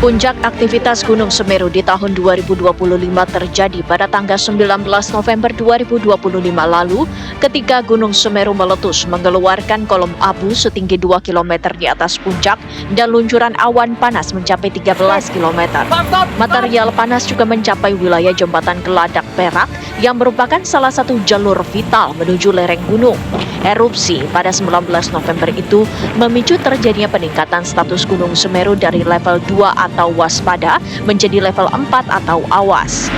Puncak aktivitas Gunung Semeru di tahun 2025 terjadi pada tanggal 19 November 2025 lalu ketika Gunung Semeru meletus mengeluarkan kolom abu setinggi 2 km di atas puncak dan luncuran awan panas mencapai 13 km. Material panas juga mencapai wilayah Jembatan Geladak Perak yang merupakan salah satu jalur vital menuju lereng gunung. Erupsi pada 19 November itu memicu terjadinya peningkatan status Gunung Semeru dari level 2 atau waspada menjadi level 4 atau awas.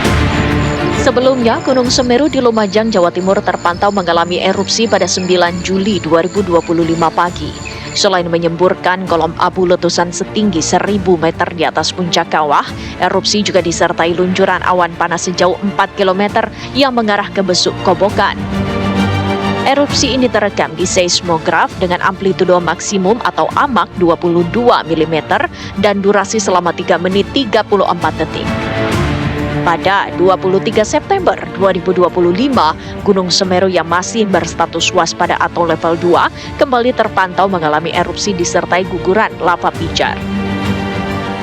Sebelumnya, Gunung Semeru di Lumajang, Jawa Timur terpantau mengalami erupsi pada 9 Juli 2025 pagi. Selain menyemburkan kolom abu letusan setinggi 1000 meter di atas puncak kawah, erupsi juga disertai luncuran awan panas sejauh 4 km yang mengarah ke Besuk Kobokan. Erupsi ini terekam di seismograf dengan amplitudo maksimum atau AMAK 22 mm dan durasi selama 3 menit 34 detik. Pada 23 September 2025, Gunung Semeru yang masih berstatus waspada atau level 2 kembali terpantau mengalami erupsi disertai guguran lava pijar.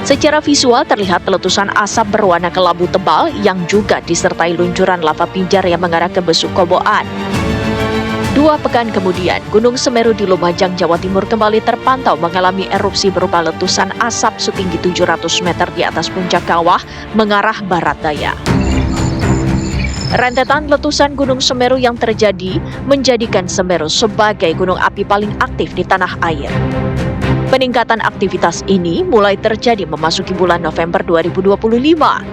Secara visual terlihat letusan asap berwarna kelabu tebal yang juga disertai luncuran lava pijar yang mengarah ke Besuk Kobokan. 2 pekan kemudian, Gunung Semeru di Lumajang, Jawa Timur kembali terpantau mengalami erupsi berupa letusan asap setinggi 700 meter di atas puncak kawah mengarah barat daya. Rentetan letusan Gunung Semeru yang terjadi menjadikan Semeru sebagai gunung api paling aktif di tanah air. Peningkatan aktivitas ini mulai terjadi memasuki bulan November 2025.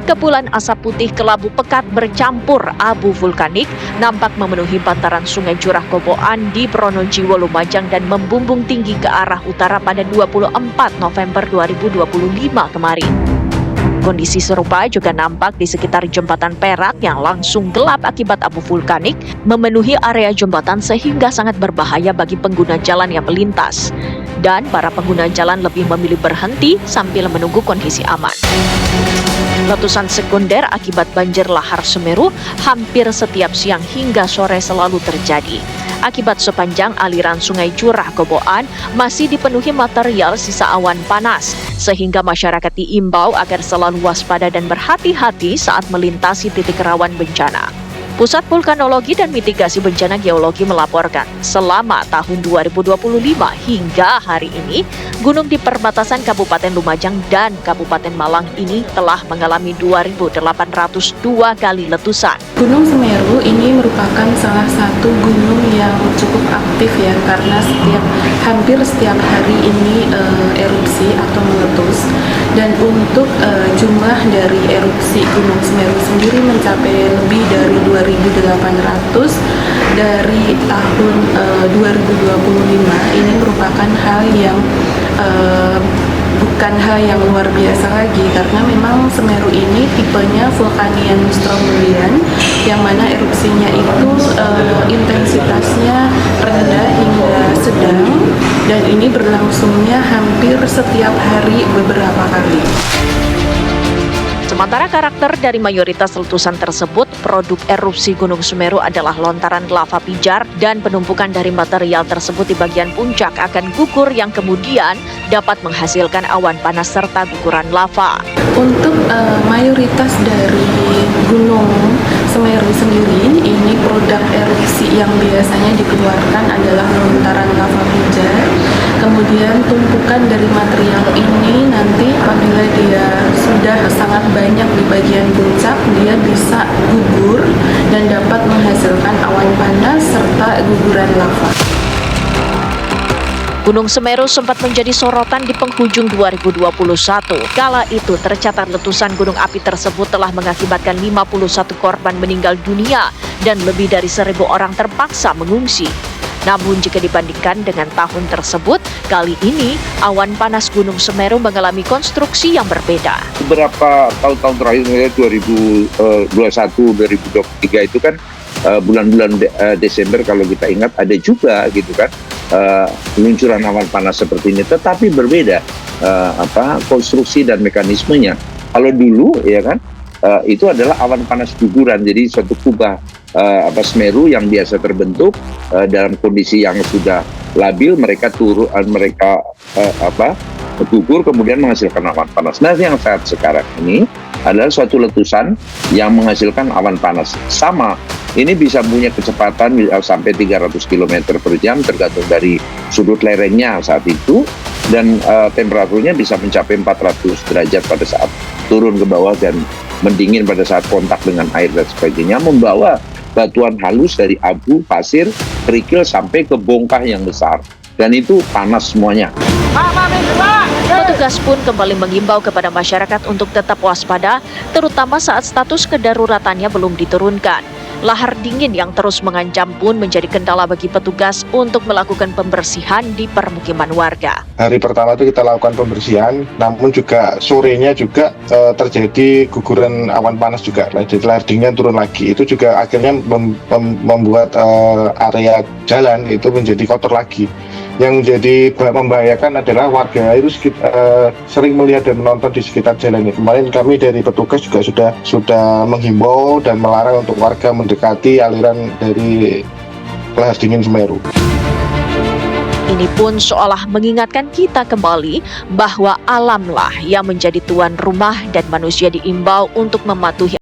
Kepulan asap putih kelabu pekat bercampur abu vulkanik nampak memenuhi bantaran Sungai Curah Kobokan di Pronojiwo, Lumajang dan membumbung tinggi ke arah utara pada 24 November 2025 kemarin. Kondisi serupa juga nampak di sekitar Jembatan Perak yang langsung gelap akibat abu vulkanik memenuhi area jembatan sehingga sangat berbahaya bagi pengguna jalan yang melintas. Dan para pengguna jalan lebih memilih berhenti sambil menunggu kondisi aman. Letusan sekunder akibat banjir lahar Semeru hampir setiap siang hingga sore selalu terjadi. Akibat sepanjang aliran Sungai Curah Kobokan masih dipenuhi material sisa awan panas, sehingga masyarakat diimbau agar selalu waspada dan berhati-hati saat melintasi titik rawan bencana. Pusat Vulkanologi dan Mitigasi Bencana Geologi melaporkan, selama tahun 2025 hingga hari ini, gunung di perbatasan Kabupaten Lumajang dan Kabupaten Malang ini telah mengalami 2.802 kali letusan. Gunung Semeru ini merupakan salah satu gunung yang cukup aktif ya, karena hampir setiap hari ini erupsi atau meletus. Dan untuk jumlah dari erupsi Gunung Semeru sendiri mencapai lebih dari 2.800 dari tahun 2025. Ini merupakan hal yang bukan hal yang luar biasa lagi, karena memang Semeru ini tipenya Vulcanian Strombolian, yang mana erupsinya itu intensitasnya rendah hingga sedang, dan ini berlangsungnya hampir setiap hari beberapa kali. Sementara karakter dari mayoritas letusan tersebut, produk erupsi Gunung Semeru adalah lontaran lava pijar dan penumpukan dari material tersebut di bagian puncak akan gugur yang kemudian dapat menghasilkan awan panas serta guguran lava. Untuk mayoritas dari Gunung Semeru sendiri, ini produk erupsi yang biasanya dikeluarkan adalah lontaran lava pijar. Kemudian tumpukan dari material ini nanti apabila dia sudah sangat banyak di bagian puncak, dia bisa gugur dan dapat menghasilkan awan panas serta guguran lava. Gunung Semeru sempat menjadi sorotan di penghujung 2021. Kala itu tercatat letusan gunung api tersebut telah mengakibatkan 51 korban meninggal dunia dan lebih dari 1.000 orang terpaksa mengungsi. Namun jika dibandingkan dengan tahun tersebut, kali ini awan panas Gunung Semeru mengalami konstruksi yang berbeda. Beberapa tahun-tahun terakhir, 2021, 2023 itu kan bulan-bulan Desember kalau kita ingat ada juga gitu kan luncuran awan panas seperti ini, tetapi berbeda konstruksi dan mekanismenya. Kalau dulu ya kan itu adalah awan panas guguran, jadi suatu kubah Semeru yang biasa terbentuk dalam kondisi yang sudah labil, mereka gugur kemudian menghasilkan awan panas. Nah, yang saat sekarang ini adalah suatu letusan yang menghasilkan awan panas. Sama, ini bisa punya kecepatan sampai 300 km per jam tergantung dari sudut lerengnya saat itu, dan temperaturnya bisa mencapai 400 derajat pada saat turun ke bawah dan mendingin pada saat kontak dengan air dan sebagainya, membawa batuan halus dari abu, pasir, kerikil sampai ke bongkah yang besar. Dan itu panas semuanya. Petugas pun kembali mengimbau kepada masyarakat untuk tetap waspada, terutama saat status kedaruratannya belum diturunkan. Lahar dingin yang terus mengancam pun menjadi kendala bagi petugas untuk melakukan pembersihan di permukiman warga. Hari pertama itu kita lakukan pembersihan, namun juga sorenya juga terjadi guguran awan panas juga. Jadi lahar dinginnya turun lagi. Itu juga akhirnya membuat area jalan itu menjadi kotor lagi. Yang menjadi membahayakan adalah warga itu sering melihat dan menonton di sekitar jalan ini. Kemarin kami dari petugas juga sudah menghimbau dan melarang untuk warga mendekati aliran dari lahar dingin Semeru. Ini pun seolah mengingatkan kita kembali bahwa alamlah yang menjadi tuan rumah dan manusia diimbau untuk mematuhi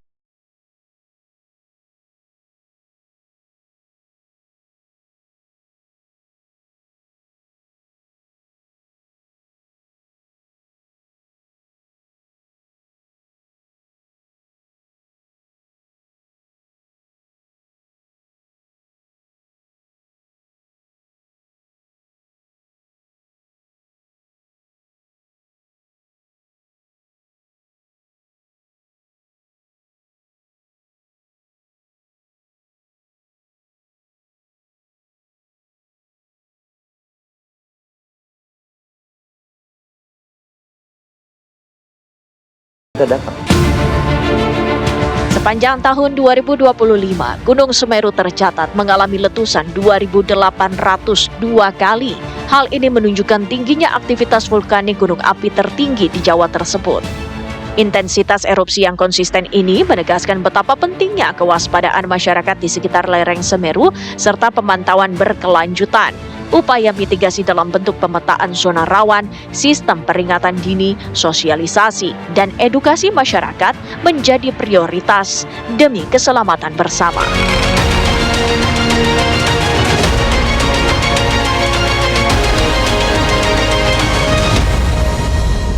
Sepanjang tahun 2025, Gunung Semeru tercatat mengalami letusan 2.802 kali. Hal ini menunjukkan tingginya aktivitas vulkanik gunung api tertinggi di Jawa tersebut. Intensitas erupsi yang konsisten ini menegaskan betapa pentingnya kewaspadaan masyarakat di sekitar lereng Semeru serta pemantauan berkelanjutan. Upaya mitigasi dalam bentuk pemetaan zona rawan, sistem peringatan dini, sosialisasi, dan edukasi masyarakat menjadi prioritas demi keselamatan bersama.